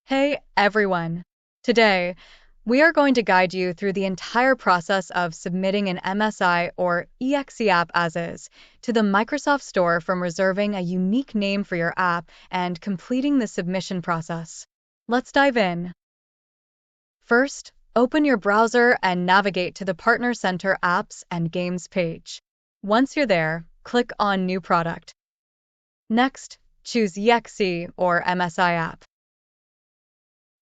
Hey everyone! Today, we are going to guide you through the entire process of submitting an MSI or EXE app as is to the Microsoft Store, from reserving a unique name for your app and completing the submission process. Let's dive in. First, open your browser and navigate to the Partner Center Apps and Games page. Once you're there, click on New Product. Next, choose EXE or MSI app.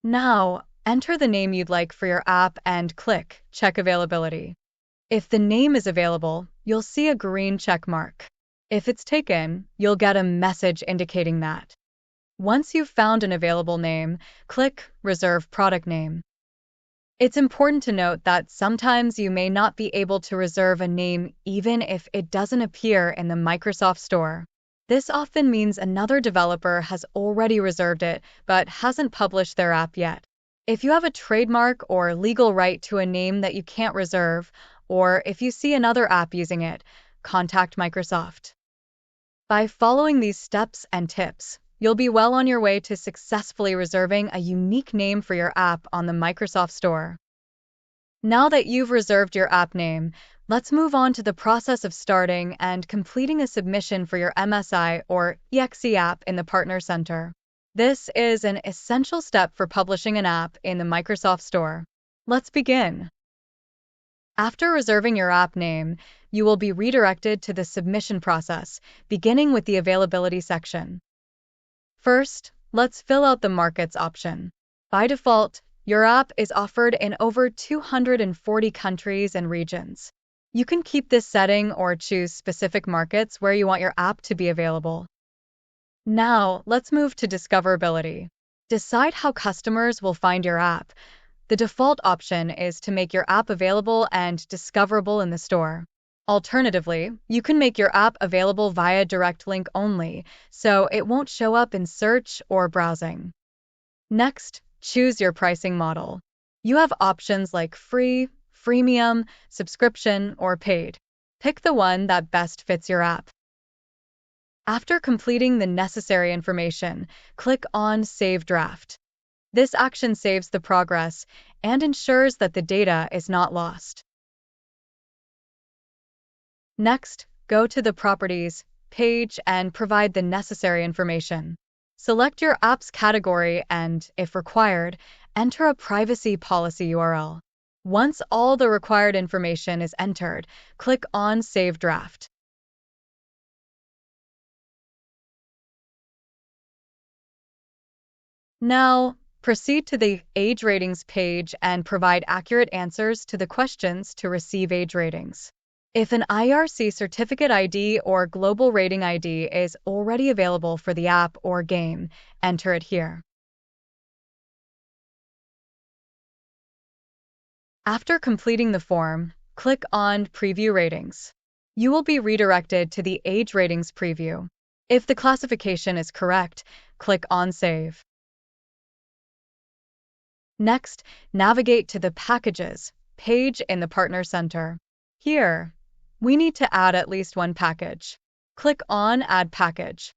Now, enter the name you'd like for your app and click Check Availability. If the name is available, you'll see a green check mark. If it's taken, you'll get a message indicating that. Once you've found an available name, click Reserve Product Name. It's important to note that sometimes you may not be able to reserve a name even if it doesn't appear in the Microsoft Store. This often means another developer has already reserved it but hasn't published their app yet. If you have a trademark or legal right to a name that you can't reserve, or if you see another app using it, contact Microsoft. By following these steps and tips, you'll be well on your way to successfully reserving a unique name for your app on the Microsoft Store. Now that you've reserved your app name, let's move on to the process of starting and completing a submission for your MSI or EXE app in the Partner Center. This is an essential step for publishing an app in the Microsoft Store. Let's begin. After reserving your app name, you will be redirected to the submission process, beginning with the availability section. First, let's fill out the markets option. By default, your app is offered in over 240 countries and regions. You can keep this setting or choose specific markets where you want your app to be available. Now, let's move to discoverability. Decide how customers will find your app. The default option is to make your app available and discoverable in the store. Alternatively, you can make your app available via direct link only, so it won't show up in search or browsing. Next, choose your pricing model. You have options like free, freemium, subscription, or paid. Pick the one that best fits your app. After completing the necessary information, click on Save Draft. This action saves the progress and ensures that the data is not lost. Next, go to the Properties page and provide the necessary information. Select your app's category and, if required, enter a privacy policy URL. Once all the required information is entered, click on Save Draft. Now, proceed to the Age Ratings page and provide accurate answers to the questions to receive age ratings. If an IRC certificate ID or global rating ID is already available for the app or game, enter it here. After completing the form, click on Preview Ratings. You will be redirected to the Age Ratings preview. If the classification is correct, click on Save. Next, navigate to the Packages page in the Partner Center. Here, we need to add at least one package. Click on Add Package.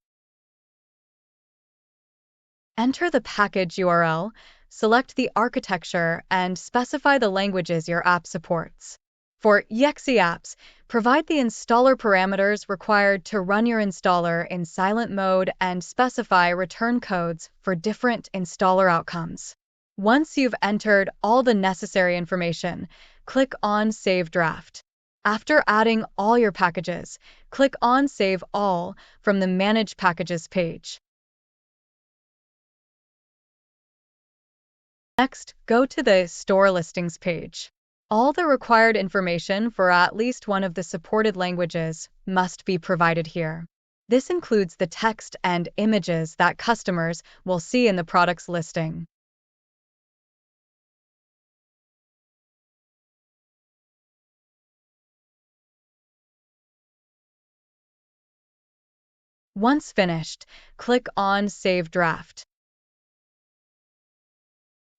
Enter the package URL, select the architecture, and specify the languages your app supports. For EXE apps, provide the installer parameters required to run your installer in silent mode and specify return codes for different installer outcomes. Once you've entered all the necessary information, click on Save Draft. After adding all your packages, click on Save All from the Manage Packages page. Next, go to the Store Listings page. All the required information for at least one of the supported languages must be provided here. This includes the text and images that customers will see in the product's listing. Once finished, click on Save Draft.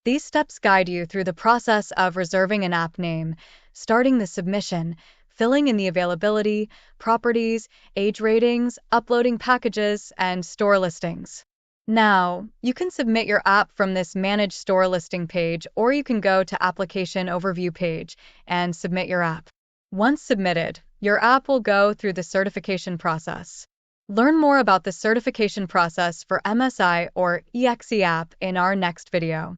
These steps guide you through the process of reserving an app name, starting the submission, filling in the availability, properties, age ratings, uploading packages, and store listings. Now, you can submit your app from this Manage Store Listing page, or you can go to Application Overview page and submit your app. Once submitted, your app will go through the certification process. Learn more about the certification process for MSI or EXE app in our next video.